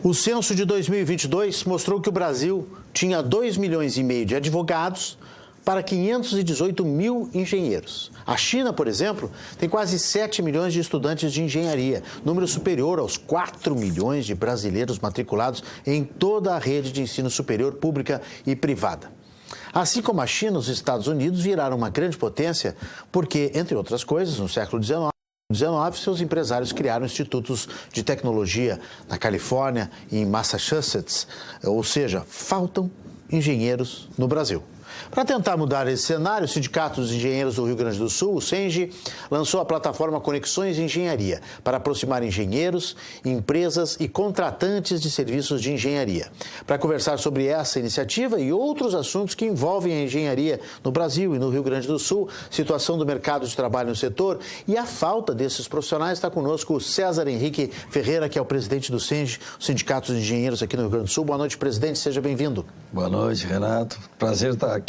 O censo de 2022 mostrou que o Brasil tinha 2,5 milhões de advogados para 518 mil engenheiros. A China, por exemplo, tem quase 7 milhões de estudantes de engenharia, número superior aos 4 milhões de brasileiros matriculados em toda a rede de ensino superior pública e privada. Assim como a China, os Estados Unidos viraram uma grande potência porque, entre outras coisas, no século XIX, seus empresários criaram institutos de tecnologia na Califórnia e em Massachusetts, ou seja, faltam engenheiros no Brasil. Para tentar mudar esse cenário, o Sindicato dos Engenheiros do Rio Grande do Sul, o SENGE, lançou a plataforma Conexões Engenharia para aproximar engenheiros, empresas e contratantes de serviços de engenharia. Para conversar sobre essa iniciativa e outros assuntos que envolvem a engenharia no Brasil e no Rio Grande do Sul, situação do mercado de trabalho no setor e a falta desses profissionais, está conosco o César Henrique Ferreira, que é o presidente do SENGE, o Sindicato dos Engenheiros aqui no Rio Grande do Sul. Boa noite, presidente, seja bem-vindo. Boa noite, Renato. Prazer estar aqui.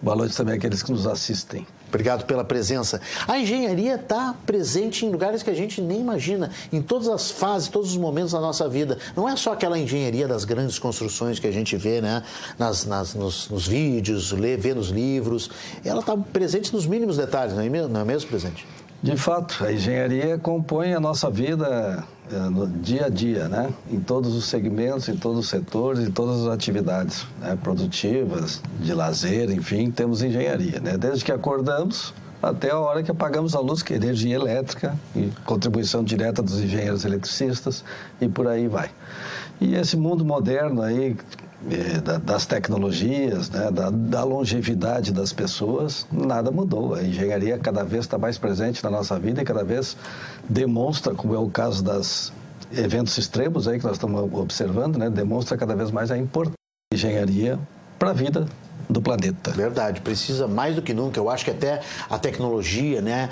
Boa noite também àqueles que nos assistem. Obrigado pela presença. A engenharia está presente em lugares que a gente nem imagina, em todas as fases, todos os momentos da nossa vida. Não é só aquela engenharia das grandes construções que a gente vê, né, nos vídeos, vê nos livros. Ela está presente nos mínimos detalhes, não é mesmo, presidente? De fato, a engenharia compõe a nossa vida no dia a dia, né? Em todos os segmentos, em todos os setores, em todas as atividades, né? Produtivas, de lazer, enfim, temos engenharia, né? Desde que acordamos até a hora que apagamos a luz, que é energia elétrica e contribuição direta dos engenheiros eletricistas e por aí vai. E esse mundo moderno aí, das tecnologias, né, da longevidade das pessoas, nada mudou. A engenharia cada vez está mais presente na nossa vida e cada vez demonstra, como é o caso dos eventos extremos aí que nós estamos observando, né, demonstra cada vez mais a importância da engenharia para a vida do planeta. Verdade, precisa mais do que nunca. Eu acho que até a tecnologia, né,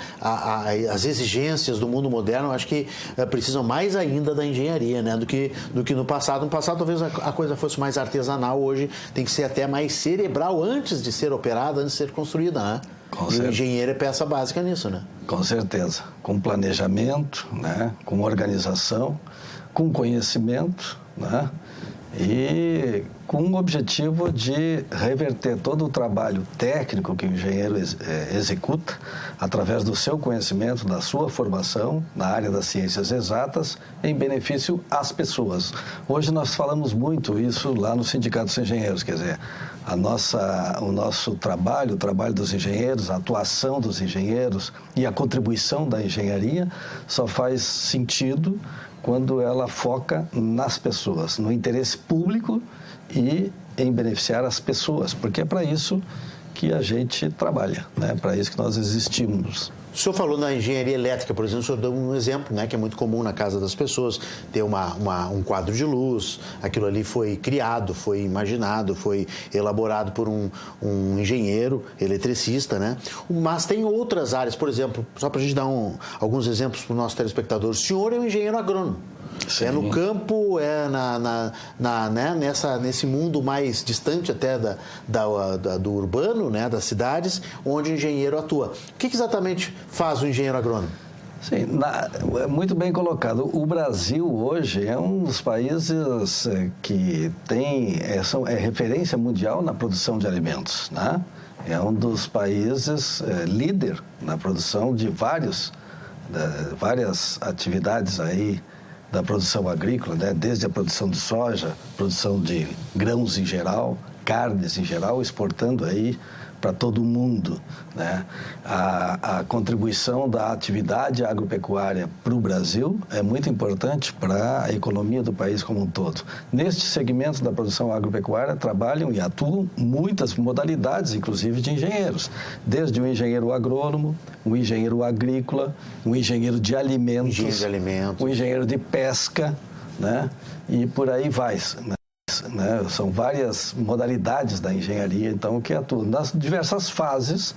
as exigências do mundo moderno, eu acho que precisam mais ainda da engenharia, né, do que no passado. No passado talvez a coisa fosse mais artesanal, hoje tem que ser até mais cerebral antes de ser operada, antes de ser construída, né? E o engenheiro é peça básica nisso, né? Com certeza. Com planejamento, né, com organização, com conhecimento, né? E com o objetivo de reverter todo o trabalho técnico que o engenheiro executa através do seu conhecimento, da sua formação na área das ciências exatas, em benefício às pessoas. Hoje nós falamos muito isso lá no Sindicato dos Engenheiros, quer dizer, o nosso trabalho, o trabalho dos engenheiros, a atuação dos engenheiros e a contribuição da engenharia só faz sentido quando ela foca nas pessoas, no interesse público e em beneficiar as pessoas, porque é para isso que a gente trabalha, né? Para isso que nós existimos. O senhor falou na engenharia elétrica, por exemplo, o senhor deu um exemplo, né, que é muito comum na casa das pessoas, ter um quadro de luz, aquilo ali foi criado, foi imaginado, foi elaborado por um engenheiro eletricista, né? Mas tem outras áreas, por exemplo, só para a gente dar alguns exemplos para o nosso telespectador, o senhor é um engenheiro agrônomo. Sim. É no campo, nesse mundo mais distante até do urbano, né, das cidades, onde o engenheiro atua. O que exatamente faz o engenheiro agrônomo? Sim, muito bem colocado. O Brasil hoje é um dos países que é referência mundial na produção de alimentos, né? É um dos países líder na produção de várias atividades aí da produção agrícola, né? Desde a produção de soja, produção de grãos em geral, carnes em geral, exportando aí para todo o mundo, né? A contribuição da atividade agropecuária para o Brasil é muito importante para a economia do país como um todo. Neste segmento da produção agropecuária trabalham e atuam muitas modalidades, inclusive de engenheiros, desde o engenheiro agrônomo, o engenheiro agrícola, o engenheiro de alimentos, o engenheiro de pesca, né? E por aí vai, né? São várias modalidades da engenharia, então, que atuam nas diversas fases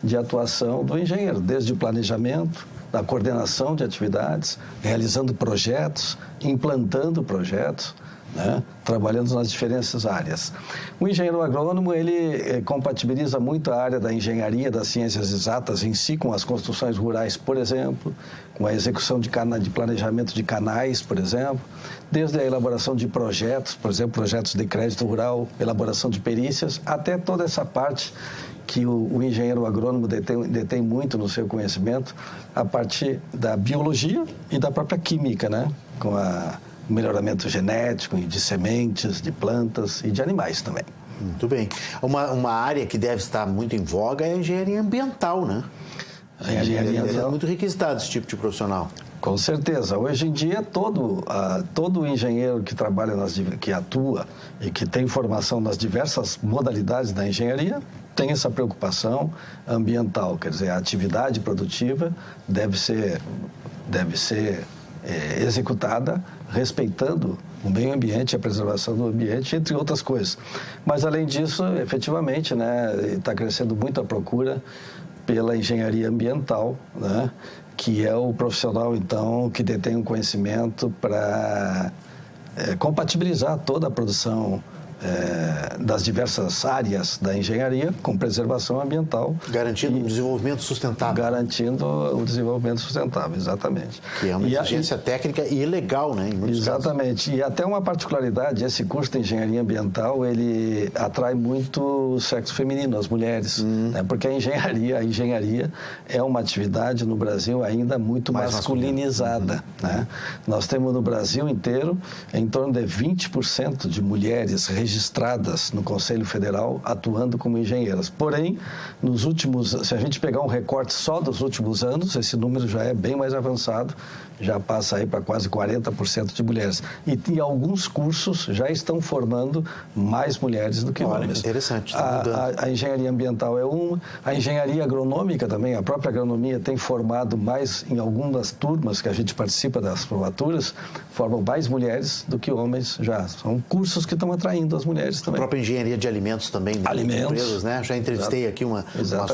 de atuação do engenheiro, desde o planejamento, da coordenação de atividades, realizando projetos, implantando projetos, né? Trabalhando nas diferentes áreas. O engenheiro agrônomo, ele compatibiliza muito a área da engenharia, das ciências exatas em si, com as construções rurais, por exemplo, com a execução de planejamento de canais, por exemplo, desde a elaboração de projetos, por exemplo, projetos de crédito rural, elaboração de perícias, até toda essa parte que o engenheiro agrônomo detém muito no seu conhecimento, a partir da biologia e da própria química, né? Com o melhoramento genético de sementes, de plantas e de animais também. Muito bem. Uma área que deve estar muito em voga é a engenharia ambiental, né? A engenharia ambiental é muito requisitado esse tipo de profissional. Com certeza. Hoje em dia, todo engenheiro que trabalha, que atua e que tem formação nas diversas modalidades da engenharia, tem essa preocupação ambiental. Quer dizer, a atividade produtiva deve ser executada respeitando o meio ambiente, a preservação do ambiente, entre outras coisas. Mas, além disso, efetivamente, né, está crescendo muito a procura pela engenharia ambiental, né, que é o profissional, então, que detém um conhecimento para compatibilizar toda a produção das diversas áreas da engenharia com preservação ambiental. Garantindo o desenvolvimento sustentável. Garantindo o desenvolvimento sustentável, exatamente. Que é uma exigência técnica e legal, né? Em muitos exatamente. casos. E até uma particularidade, esse curso de engenharia ambiental, ele atrai muito o sexo feminino, as mulheres, né? Porque a engenharia é uma atividade no Brasil ainda muito masculinizada, né? Nós temos no Brasil inteiro em torno de 20% de mulheres registradas no Conselho Federal atuando como engenheiras. Porém, se a gente pegar um recorte só dos últimos anos, esse número já é bem mais avançado, já passa aí para quase 40% de mulheres. E em alguns cursos já estão formando mais mulheres do que homens. Interessante, está mudando. A engenharia ambiental é uma, a engenharia agronômica também, a própria agronomia tem formado mais, em algumas turmas que a gente participa das formaturas, formam mais mulheres do que homens já. São cursos que estão atraindo as mulheres também. A própria engenharia de alimentos também. Alimentos. Né? Já entrevistei aqui umas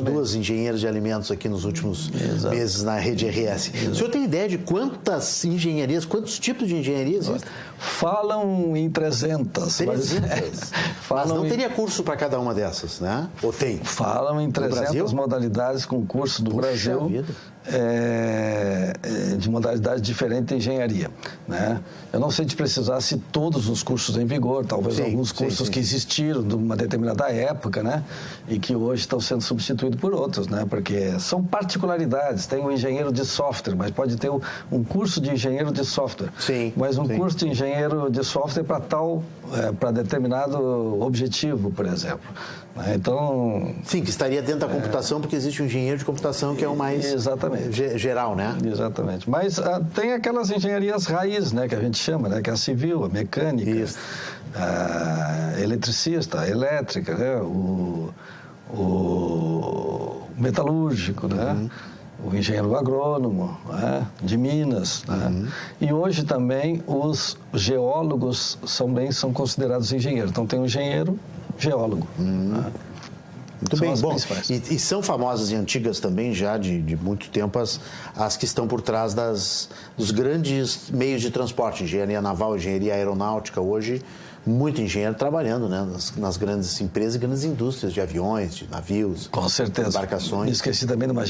2 engenheiras de alimentos aqui nos últimos meses na rede RS. O senhor tem ideia de quantas engenharias, quantos tipos de engenharias existem? Falam em 300. 300? Mas não teria curso para cada uma dessas, né? Ou tem? Falam em 300 modalidades com curso do Brasil. De modalidade diferente de engenharia, né? Eu não sei te precisar se todos os cursos em vigor, talvez alguns cursos que existiram de uma determinada época, né? E que hoje estão sendo substituídos por outros, né? Porque são particularidades. Tem um engenheiro de software, mas pode ter um curso de engenheiro de software. Mas um curso de engenheiro de software para determinado objetivo, por exemplo. Então... Sim, que estaria dentro da computação, porque existe um engenheiro de computação que é o mais geral, né? Exatamente. Mas tem aquelas engenharias raiz, né, que a gente chama, né, que é a civil, a mecânica, a eletricista, a elétrica, né, o metalúrgico, né? O engenheiro agrônomo, né, de Minas. Né? E hoje também os geólogos são considerados engenheiros. Então tem um engenheiro geólogo. Né? Muito bem, bom, e são famosas e antigas também já de muito tempo as que estão por trás dos grandes meios de transporte, engenharia naval, engenharia aeronáutica, hoje muito engenheiro trabalhando, né, nas grandes empresas e grandes indústrias de aviões, de navios, com certeza, embarcações. Me esqueci também de uma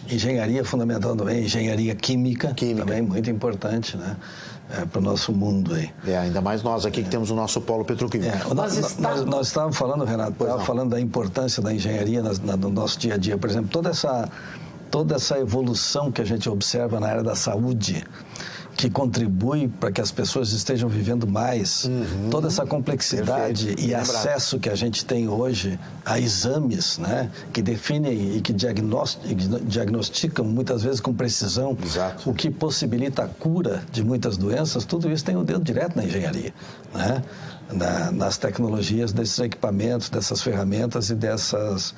engenharia fundamental também, engenharia química, também muito importante, né? Para o nosso mundo aí. Ainda mais nós aqui que temos o nosso polo petroquímico. Nós estávamos falando, Renato, falando da importância da engenharia no nosso dia a dia. Por exemplo, toda essa evolução que a gente observa na área da saúde, que contribui para que as pessoas estejam vivendo mais, toda essa complexidade e acesso que a gente tem hoje a exames, né, que definem e que diagnosticam muitas vezes com precisão, o que possibilita a cura de muitas doenças, tudo isso tem um dedo direto na engenharia, né, nas tecnologias desses equipamentos, dessas ferramentas e dessas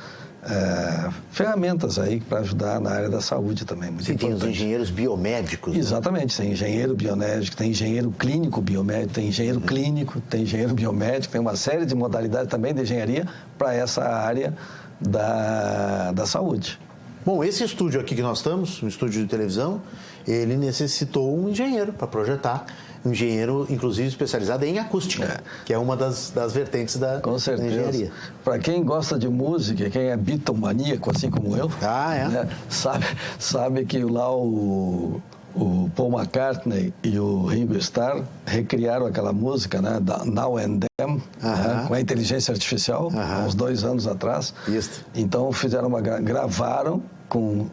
ferramentas aí para ajudar na área da saúde também. Muito tem os engenheiros biomédicos. Exatamente, tem engenheiro biomédico, tem engenheiro clínico biomédico, tem engenheiro clínico, tem engenheiro biomédico, tem uma série de modalidades também de engenharia para essa área da saúde. Bom, esse estúdio aqui que nós estamos, um estúdio de televisão, ele necessitou um engenheiro para projetar. Um engenheiro, inclusive, especializado em acústica, que é uma das vertentes da engenharia. Para quem gosta de música, quem é bitomaníaco, assim como eu, né, sabe que lá o Paul McCartney e o Ringo Starr recriaram aquela música, né, Now and Then, né, com a inteligência artificial, há uns 2 anos atrás. Isso. Então gravaram com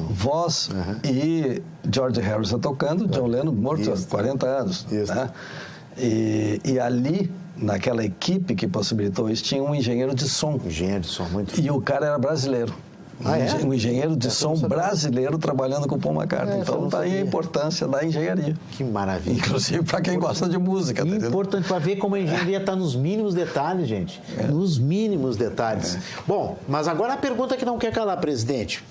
voz e George Harrison tocando, John Lennon morto há 40 anos. Né? E ali, naquela equipe que possibilitou isso, tinha um engenheiro de som. Engenheiro de som, muito. E o cara era brasileiro. Um engenheiro de som brasileiro trabalhando com o Paul McCartney. Então está aí a importância da engenharia. Que maravilha. Inclusive para quem gosta de música. Importante para ver como a engenharia está nos mínimos detalhes, gente. Nos mínimos detalhes. Bom, mas agora a pergunta que não quer calar, presidente.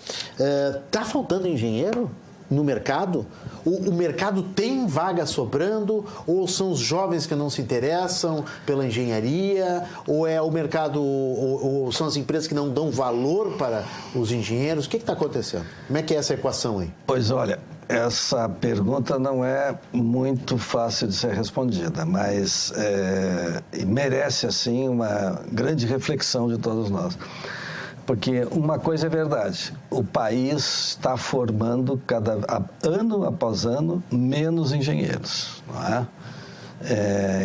Está faltando engenheiro no mercado? O mercado tem vaga sobrando? Ou são os jovens que não se interessam pela engenharia? Ou é o mercado, ou são as empresas que não dão valor para os engenheiros? O que está acontecendo? Como é que é essa equação aí? Pois olha, essa pergunta não é muito fácil de ser respondida, mas merece, assim, uma grande reflexão de todos nós. Porque uma coisa é verdade, o país está formando ano após ano menos engenheiros, não é?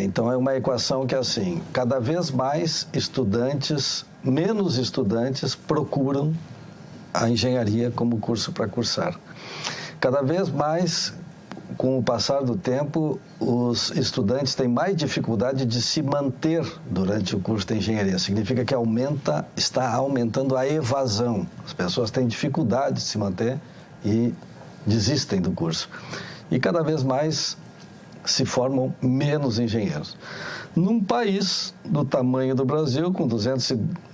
Então é uma equação que é assim, cada vez mais menos estudantes procuram a engenharia como curso para cursar. Cada vez mais, com o passar do tempo, os estudantes têm mais dificuldade de se manter durante o curso de engenharia. Significa que está aumentando a evasão. As pessoas têm dificuldade de se manter e desistem do curso. E cada vez mais se formam menos engenheiros. Num país do tamanho do Brasil, com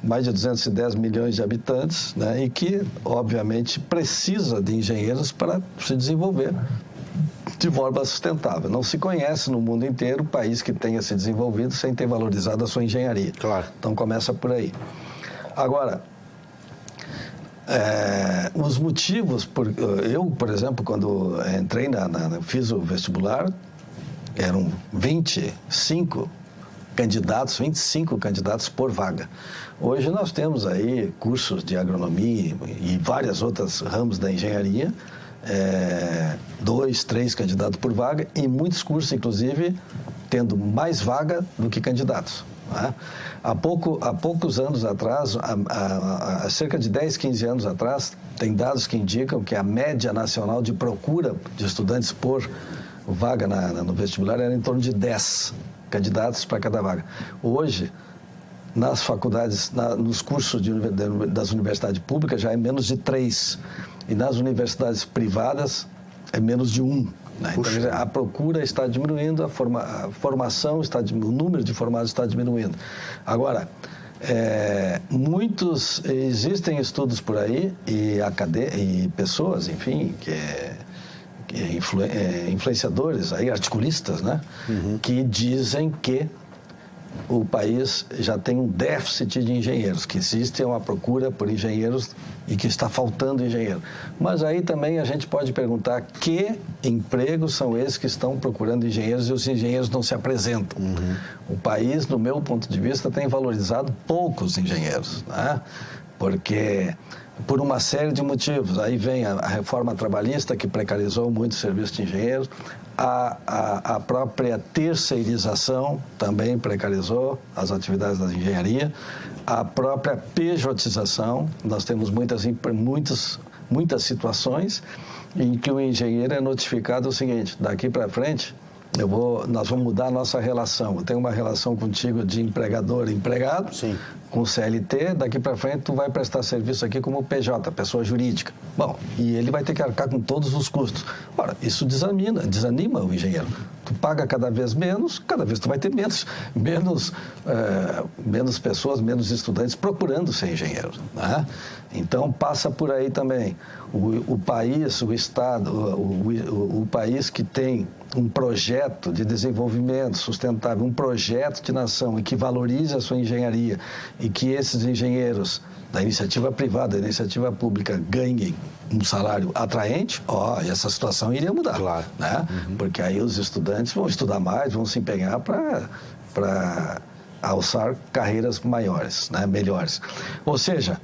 mais de 210 milhões de habitantes, né, e que, obviamente, precisa de engenheiros para se desenvolver de forma sustentável. Não se conhece no mundo inteiro país que tenha se desenvolvido sem ter valorizado a sua engenharia. Claro. Então começa por aí. Agora, os motivos... Eu, por exemplo, quando entrei fiz o vestibular, eram 25 candidatos por vaga. Hoje nós temos aí cursos de agronomia e vários outros ramos da engenharia, 2, 3 candidatos por vaga, e muitos cursos, inclusive, tendo mais vaga do que candidatos. Né? Há poucos anos atrás, há cerca de 10, 15 anos atrás, tem dados que indicam que a média nacional de procura de estudantes por vaga no vestibular era em torno de 10 candidatos para cada vaga. Hoje, nas faculdades, nos cursos das universidades públicas, já é menos de 3. E nas universidades privadas é menos de 1. Né? Então, a procura está diminuindo, a formação o número de formados está diminuindo. Agora, existem estudos por aí e pessoas, enfim, influenciadores, aí, articulistas, né? Que dizem que o país já tem um déficit de engenheiros, que existe uma procura por engenheiros e que está faltando engenheiro. Mas aí também a gente pode perguntar que empregos são esses que estão procurando engenheiros e os engenheiros não se apresentam. O país, no meu ponto de vista, tem valorizado poucos engenheiros, né? Porque, por uma série de motivos, aí vem a reforma trabalhista, que precarizou muito o serviço de engenheiros, a própria terceirização também precarizou as atividades da engenharia, a própria pejotização. Nós temos muitas situações em que o engenheiro é notificado o seguinte: daqui para frente nós vamos mudar a nossa relação. Eu tenho uma relação contigo de empregador e empregado. Sim. Com CLT, daqui para frente tu vai prestar serviço aqui como PJ, pessoa jurídica. Bom, e ele vai ter que arcar com todos os custos. Ora, isso desanima o engenheiro. Tu paga cada vez menos, cada vez tu vai ter menos pessoas, menos estudantes procurando ser engenheiro, né? Então, passa por aí também. O país, o Estado, o país que tem um projeto de desenvolvimento sustentável, um projeto de nação e que valorize a sua engenharia e que esses engenheiros da iniciativa privada, da iniciativa pública ganhem um salário atraente, essa situação iria mudar. Claro. Né? Porque aí os estudantes vão estudar mais, vão se empenhar para alçar carreiras maiores, né? Melhores. Ou seja,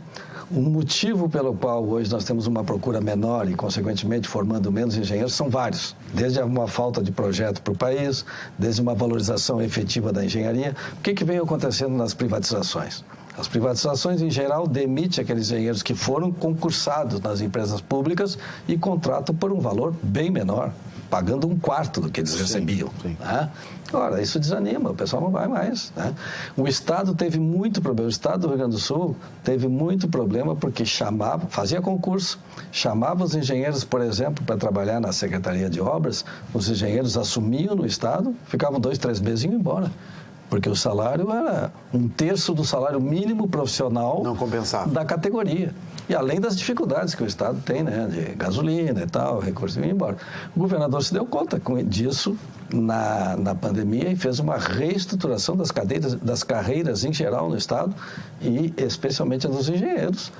o motivo pelo qual hoje nós temos uma procura menor e, consequentemente, formando menos engenheiros são vários. Desde uma falta de projeto para o país, desde uma valorização efetiva da engenharia. O que vem acontecendo nas privatizações? As privatizações, em geral, demitem aqueles engenheiros que foram concursados nas empresas públicas e contratam por um valor bem menor, pagando 1/4 do que eles recebiam. Sim. Né? Ora, isso desanima, o pessoal não vai mais. Né? O Estado teve muito problema, o Estado do Rio Grande do Sul teve muito problema porque fazia concurso, chamava os engenheiros, por exemplo, para trabalhar na Secretaria de Obras, os engenheiros assumiam no Estado, ficavam 2, 3 meses e iam embora. Porque o salário era 1/3 do salário mínimo profissional não compensava da categoria. E além das dificuldades que o Estado tem, né, de gasolina e tal, recurso e ir embora. O governador se deu conta disso na pandemia e fez uma reestruturação das carreiras em geral no Estado e especialmente a dos engenheiros,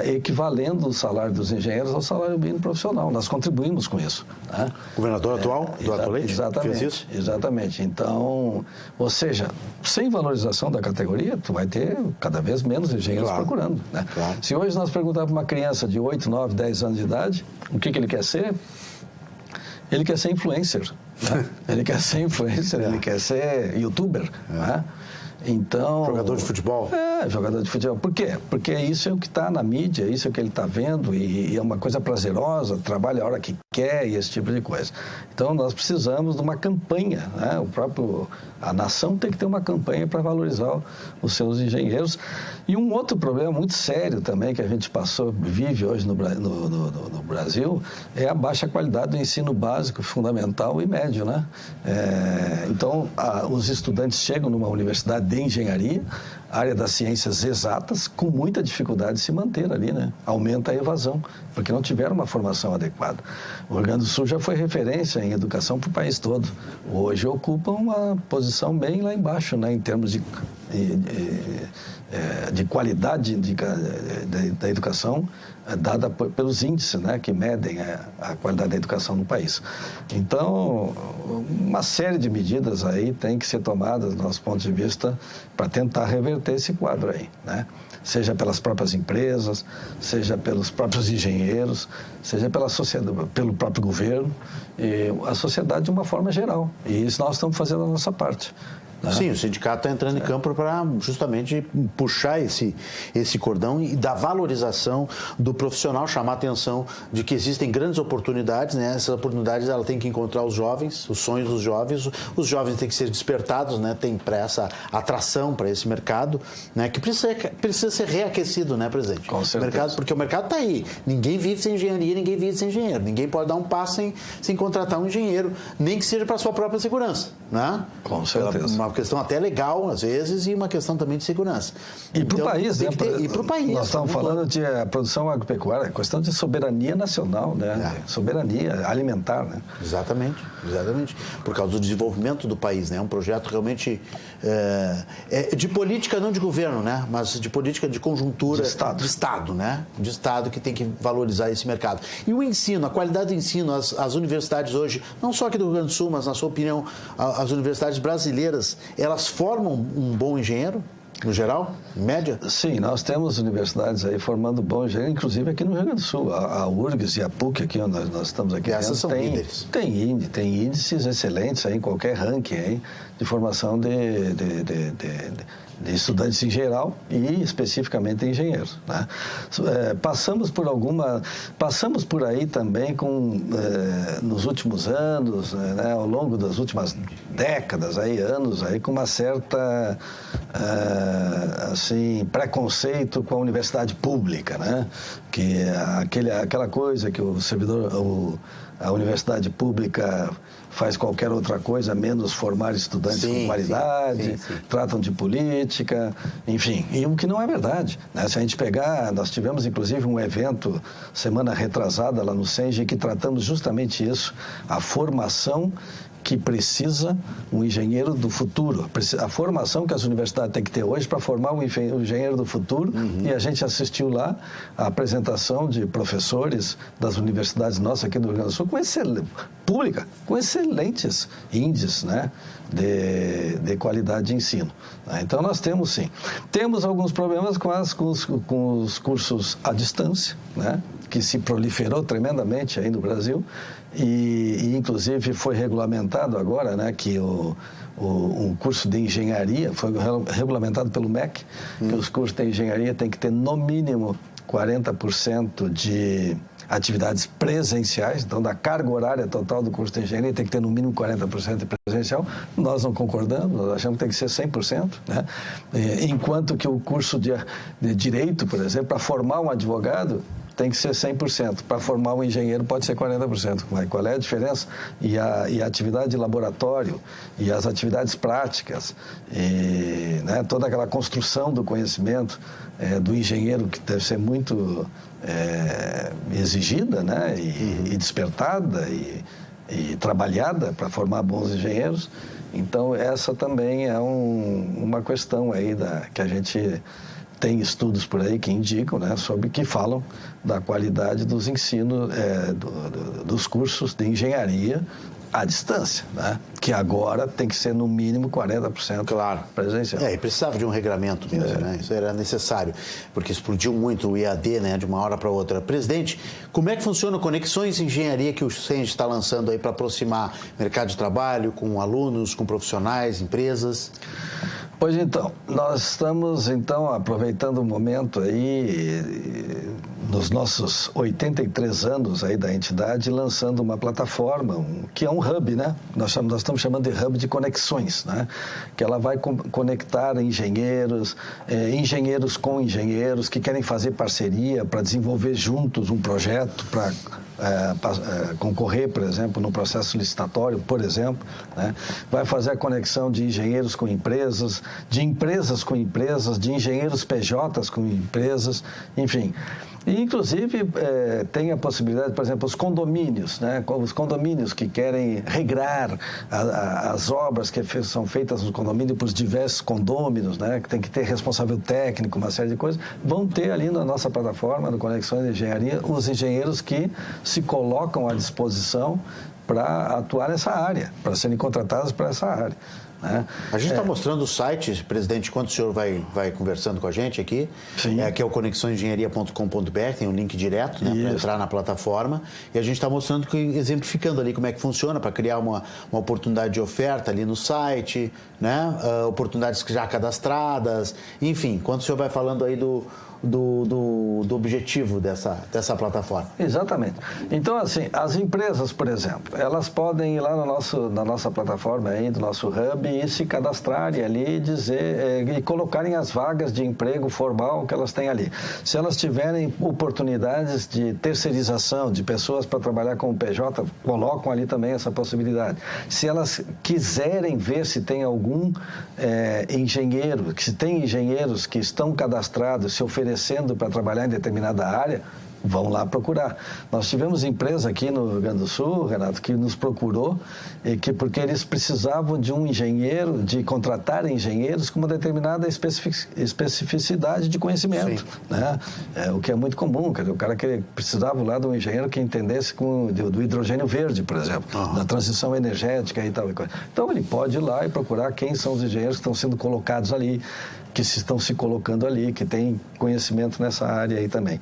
equivalendo o salário dos engenheiros ao salário mínimo profissional. Nós contribuímos com isso. Né? O governador atual, do Atualete, exatamente, fez isso? Exatamente. Então, ou seja, sem valorização da categoria, tu vai ter cada vez menos engenheiros procurando. Né? Claro. Se hoje nós perguntarmos para uma criança de 8, 9, 10 anos de idade, o que ele quer ser? Ele quer ser influencer. Né? Ele quer ser influencer, ele quer ser youtuber. Né? Então, jogador de futebol? Jogador de futebol. Por quê? Porque isso é o que está na mídia, isso é o que ele está vendo e é uma coisa prazerosa, trabalha a hora que quer e esse tipo de coisa. Então, nós precisamos de uma campanha, né? A nação tem que ter uma campanha para valorizar os seus engenheiros. E um outro problema muito sério também que a gente vive hoje no Brasil é a baixa qualidade do ensino básico, fundamental e médio, né? Então, os estudantes chegam numa universidade de engenharia, área das ciências exatas, com muita dificuldade de se manter ali, né? Aumenta a evasão, porque não tiveram uma formação adequada. O Rio Grande do Sul já foi referência em educação para o país todo. Hoje ocupa uma posição bem lá embaixo, né? Em termos de qualidade da educação dada pelos índices, né, que medem a qualidade da educação no país. Então, uma série de medidas aí tem que ser tomadas, do nosso ponto de vista, para tentar reverter esse quadro aí, né? Seja pelas próprias empresas, seja pelos próprios engenheiros, seja pela sociedade, pelo próprio governo, e a sociedade de uma forma geral. E isso nós estamos fazendo a nossa parte. Sim, o sindicato está entrando em campo para justamente puxar esse cordão e dar valorização do profissional, chamar a atenção de que existem grandes oportunidades, né? Essas oportunidades ela tem que encontrar os jovens, os sonhos dos jovens, os jovens têm que ser despertados, né? Tem para essa atração para esse mercado, né? Que precisa ser reaquecido, né, presidente? Com certeza. Porque o mercado está aí, ninguém vive sem engenharia, ninguém vive sem engenheiro, ninguém pode dar um passo sem contratar um engenheiro, nem que seja para a sua própria segurança, né? Com certeza. Uma questão até legal, às vezes, e uma questão também de segurança. E para o país, né? E para o país. Nós estamos falando de produção agropecuária, questão de soberania nacional, né? Soberania alimentar, né? Exatamente. Por causa do desenvolvimento do país, né? É um projeto realmente de política, não de governo, né? Mas de política de conjuntura. De Estado, né? De Estado que tem que valorizar esse mercado. E o ensino, a qualidade do ensino, as universidades hoje, não só aqui do Rio Grande do Sul, mas na sua opinião, as universidades brasileiras, elas formam um bom engenheiro, no geral, em média? Sim, nós temos universidades aí formando bom engenheiro, inclusive aqui no Rio Grande do Sul. A URGS e a PUC, aqui onde nós estamos aqui. E essas são líderes. Tem índices excelentes aí em qualquer ranking aí de formação de estudantes em geral e especificamente engenheiros, né? Passamos por aí também nos últimos anos, né, ao longo das últimas décadas, anos, com uma certa preconceito com a universidade pública, né? Que aquela coisa que o servidor a universidade pública faz qualquer outra coisa, menos formar estudantes com qualidade, tratam de política, enfim, e o que não é verdade, né? Se a gente pegar, nós tivemos inclusive um evento semana retrasada lá no Senge que tratamos justamente isso, a formação que precisa um engenheiro do futuro, a formação que as universidades têm que ter hoje para formar um engenheiro do futuro, e a gente assistiu lá a apresentação de professores das universidades nossas aqui do Rio Grande do Sul pública, com excelentes índices, né, de qualidade de ensino. Então nós temos sim. Temos alguns problemas com os cursos à distância, né, que se proliferou tremendamente aí no Brasil, e inclusive foi regulamentado agora, né, que um curso de engenharia foi regulamentado pelo MEC, que os cursos de engenharia têm que ter no mínimo 40% de atividades presenciais, então da carga horária total do curso de engenharia tem que ter no mínimo 40% de presencial. Nós não concordamos, nós achamos que tem que ser 100%, né? Enquanto que o curso de direito, por exemplo, para formar um advogado, tem que ser 100%. Para formar um engenheiro pode ser 40%. Qual é a diferença? E a atividade de laboratório, e as atividades práticas, né, toda aquela construção do conhecimento do engenheiro, que deve ser muito exigida, né, e despertada e trabalhada para formar bons engenheiros. Então, essa também é uma questão aí que a gente... Tem estudos por aí que indicam, né, que falam da qualidade dos ensinos, dos cursos de engenharia à distância, né, que agora tem que ser no mínimo 40% presencial. E precisava de um regramento mesmo, né? Isso era necessário, porque explodiu muito o IAD, né, de uma hora para outra. Presidente, como é que funciona Conexões Engenharia que o Senge está lançando aí para aproximar mercado de trabalho com alunos, com profissionais, empresas? Pois então, nós estamos aproveitando o momento aí, nos nossos 83 anos aí da entidade, lançando uma plataforma, que é um hub, né? Nós estamos chamando de hub de conexões, né? Que ela vai conectar engenheiros, engenheiros com engenheiros que querem fazer parceria para desenvolver juntos um projeto para concorrer, por exemplo, no processo licitatório, por exemplo, né? Vai fazer a conexão de engenheiros com empresas, de empresas com empresas, de engenheiros PJs com empresas, enfim. E, inclusive, tem a possibilidade, por exemplo, os condomínios, né? Os condomínios que querem regrar as obras que são feitas no condomínio por diversos condôminos, né? Que tem que ter responsável técnico, uma série de coisas, vão ter ali na nossa plataforma, no Conexões de Engenharia, os engenheiros que se colocam à disposição para atuar nessa área, para serem contratados para essa área. Né? A gente está mostrando o site, presidente, enquanto o senhor vai conversando com a gente aqui. Sim. Aqui é o conexõesengenharia.com.br, tem um link direto, né, para entrar na plataforma. E a gente está mostrando, exemplificando ali como é que funciona para criar uma oportunidade de oferta ali no site, né? Oportunidades já cadastradas, enfim, enquanto o senhor vai falando aí do objetivo dessa plataforma. Exatamente. Então, assim, as empresas, por exemplo, elas podem ir lá na nossa plataforma, aí, do nosso hub, e se cadastrarem ali e colocarem as vagas de emprego formal que elas têm ali. Se elas tiverem oportunidades de terceirização de pessoas para trabalhar com o PJ, colocam ali também essa possibilidade. Se elas quiserem ver se tem algum engenheiro, se tem engenheiros que estão cadastrados, se oferecendo para trabalhar em determinada área, vão lá procurar. Nós tivemos empresa aqui no Rio Grande do Sul, Renato, que nos procurou, porque eles precisavam de um engenheiro, de contratar engenheiros com uma determinada especificidade de conhecimento, né? O que é muito comum, o cara que precisava lá de um engenheiro que entendesse do hidrogênio verde, por exemplo, da transição energética e tal. Então, ele pode ir lá e procurar quem são os engenheiros que estão sendo colocados ali, que estão se colocando ali, que tem conhecimento nessa área aí também.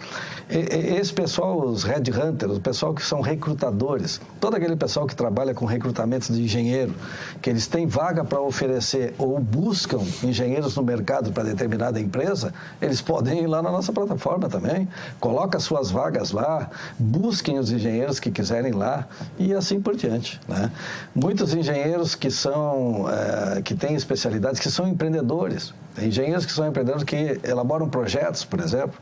Esse pessoal, os headhunters, o pessoal que são recrutadores, todo aquele pessoal que trabalha com recrutamento de engenheiro, que eles têm vaga para oferecer ou buscam engenheiros no mercado para determinada empresa, eles podem ir lá na nossa plataforma também, coloca suas vagas lá, busquem os engenheiros que quiserem lá e assim por diante, né? Muitos engenheiros que têm especialidades, que são empreendedores. Tem engenheiros que são empreendedores que elaboram projetos, por exemplo,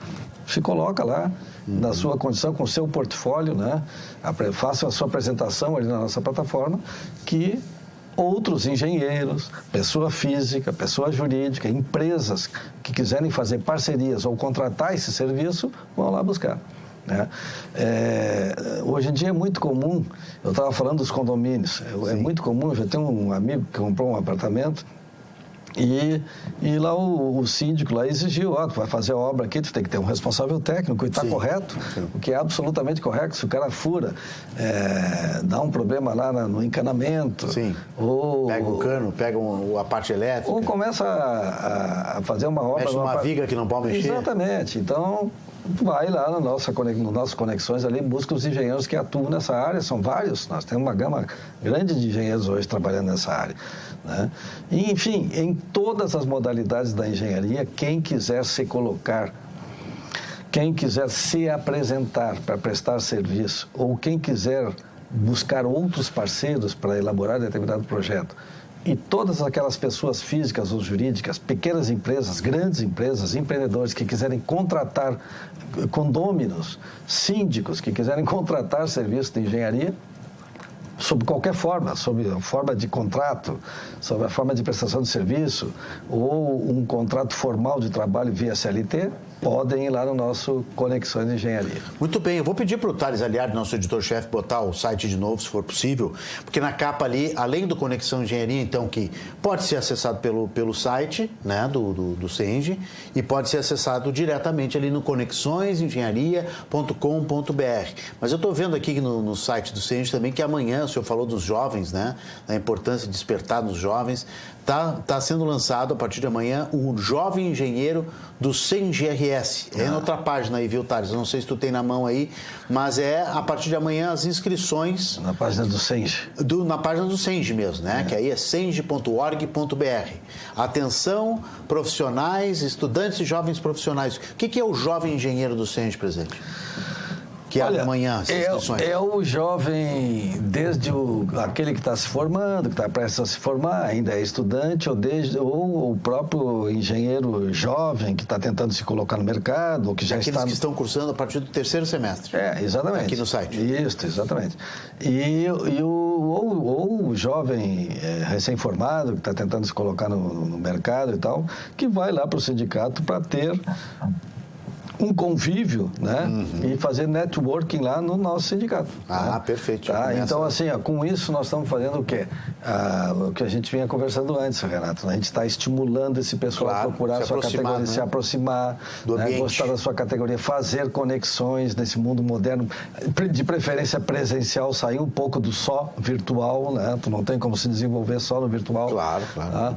se coloca lá na sua condição, com o seu portfólio, né? Faça a sua apresentação ali na nossa plataforma, que outros engenheiros, pessoa física, pessoa jurídica, empresas que quiserem fazer parcerias ou contratar esse serviço, vão lá buscar. Né? Hoje em dia é muito comum, eu estava falando dos condomínios, é muito comum, eu já tenho um amigo que comprou um apartamento e lá o síndico lá exigiu, tu vai fazer a obra aqui, tu tem que ter um responsável técnico e está correto, o que é absolutamente correto. Se o cara fura, dá um problema lá no encanamento, ou pega o cano, pega a parte elétrica, ou começa a fazer uma obra, mexe numa viga que não pode mexer. Exatamente. Então vai lá no nossas conexões ali, busca os engenheiros que atuam nessa área, são vários, nós temos uma gama grande de engenheiros hoje trabalhando nessa área. Né? E, enfim, em todas as modalidades da engenharia, quem quiser se colocar, quem quiser se apresentar para prestar serviço, ou quem quiser buscar outros parceiros para elaborar determinado projeto, e todas aquelas pessoas físicas ou jurídicas, pequenas empresas, grandes empresas, empreendedores que quiserem contratar condôminos, síndicos que quiserem contratar serviço de engenharia, sob qualquer forma, sob a forma de contrato, sob a forma de prestação de serviço ou um contrato formal de trabalho via CLT, podem ir lá no nosso Conexões de Engenharia. Muito bem, eu vou pedir para o Thales Aliade, nosso editor-chefe, botar o site de novo, se for possível, porque na capa ali, além do Conexão Engenharia, então, que pode ser acessado pelo site, né, do CENGE, e pode ser acessado diretamente ali no conexõesengenharia.com.br. Mas eu estou vendo aqui no site do CENGE também que amanhã, o senhor falou dos jovens, né, da importância de despertar nos jovens, está sendo lançado a partir de amanhã o Jovem Engenheiro do CENGRS. É na outra página aí, viu, Thales? Eu não sei se tu tem na mão aí, mas a partir de amanhã as inscrições... Na página do CENGE. Na página do CENGE mesmo, né? Que aí é cenge.org.br. Atenção, profissionais, estudantes e jovens profissionais. O que é o Jovem Engenheiro do CENGE, presidente? Que abre amanhã as inscrições. É o jovem, desde aquele que está se formando, que está prestes a se formar, ainda é estudante, ou o próprio engenheiro jovem que está tentando se colocar no mercado, ou que já Aqueles que estão cursando a partir do terceiro semestre. Exatamente. Aqui no site. Isso, exatamente. Ou o jovem recém-formado, que está tentando se colocar no mercado e tal, que vai lá para o sindicato para ter um convívio, né? E fazer networking lá no nosso sindicato. Né? Perfeito. Tá? Então, assim, com isso nós estamos fazendo o quê? O que a gente vinha conversando antes, Renato. A gente está estimulando esse pessoal a procurar a sua categoria, né? Se aproximar, do ambiente, gostar da sua categoria, fazer conexões nesse mundo moderno, de preferência presencial, sair um pouco do só virtual, né? Tu não tem como se desenvolver só no virtual. Claro. Tá?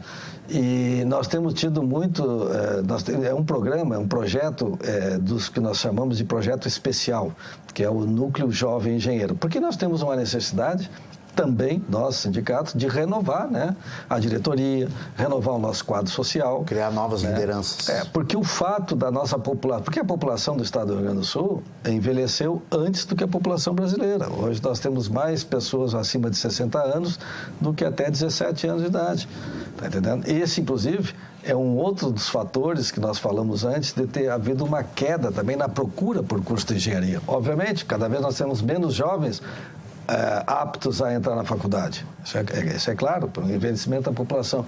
E nós temos tido muito, é um programa, é um projeto dos que nós chamamos de projeto especial, que é o Núcleo Jovem Engenheiro, porque nós temos uma necessidade também, nós, sindicatos, de renovar, né, a diretoria, renovar o nosso quadro social. Criar novas lideranças. Porque o fato da nossa população... Porque a população do estado do Rio Grande do Sul envelheceu antes do que a população brasileira. Hoje nós temos mais pessoas acima de 60 anos do que até 17 anos de idade. Está entendendo? Esse, inclusive, é um outro dos fatores que nós falamos antes de ter havido uma queda também na procura por curso de engenharia. Obviamente, cada vez nós temos menos jovens aptos a entrar na faculdade. Isso é claro, pelo envelhecimento da população.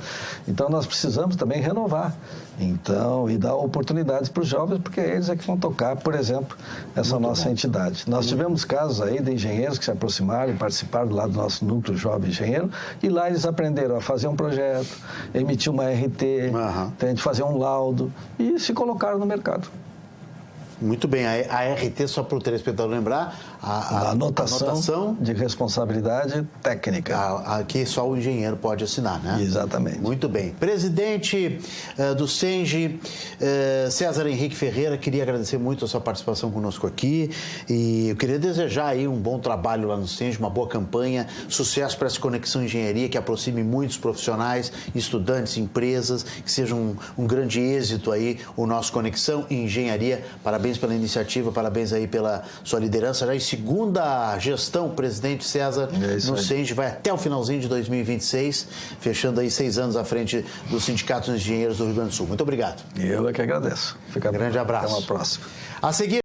Então, nós precisamos também renovar. Então, e dar oportunidades para os jovens, porque eles é que vão tocar, por exemplo, essa nossa entidade. Nós tivemos casos aí de engenheiros que se aproximaram e participaram lá do nosso núcleo Jovem Engenheiro, e lá eles aprenderam a fazer um projeto, emitir uma RT, fazer um laudo, e se colocaram no mercado. Muito bem, a RT, só para o telespectador lembrar, a anotação de responsabilidade técnica. Aqui só o engenheiro pode assinar, né? Exatamente. Muito bem. Presidente do CENGE, César Henrique Ferreira, queria agradecer muito a sua participação conosco aqui e eu queria desejar aí um bom trabalho lá no CENGE, uma boa campanha, sucesso para essa Conexão Engenharia, que aproxime muitos profissionais, estudantes, empresas, que seja um grande êxito aí o nosso Conexão Engenharia. Parabéns pela iniciativa, parabéns aí pela sua liderança. Já segunda gestão, presidente César no CENG, vai até o finalzinho de 2026, fechando aí 6 anos à frente do Sindicato dos Engenheiros do Rio Grande do Sul. Muito obrigado. Eu é que agradeço. Grande abraço. Até uma próxima. A seguir...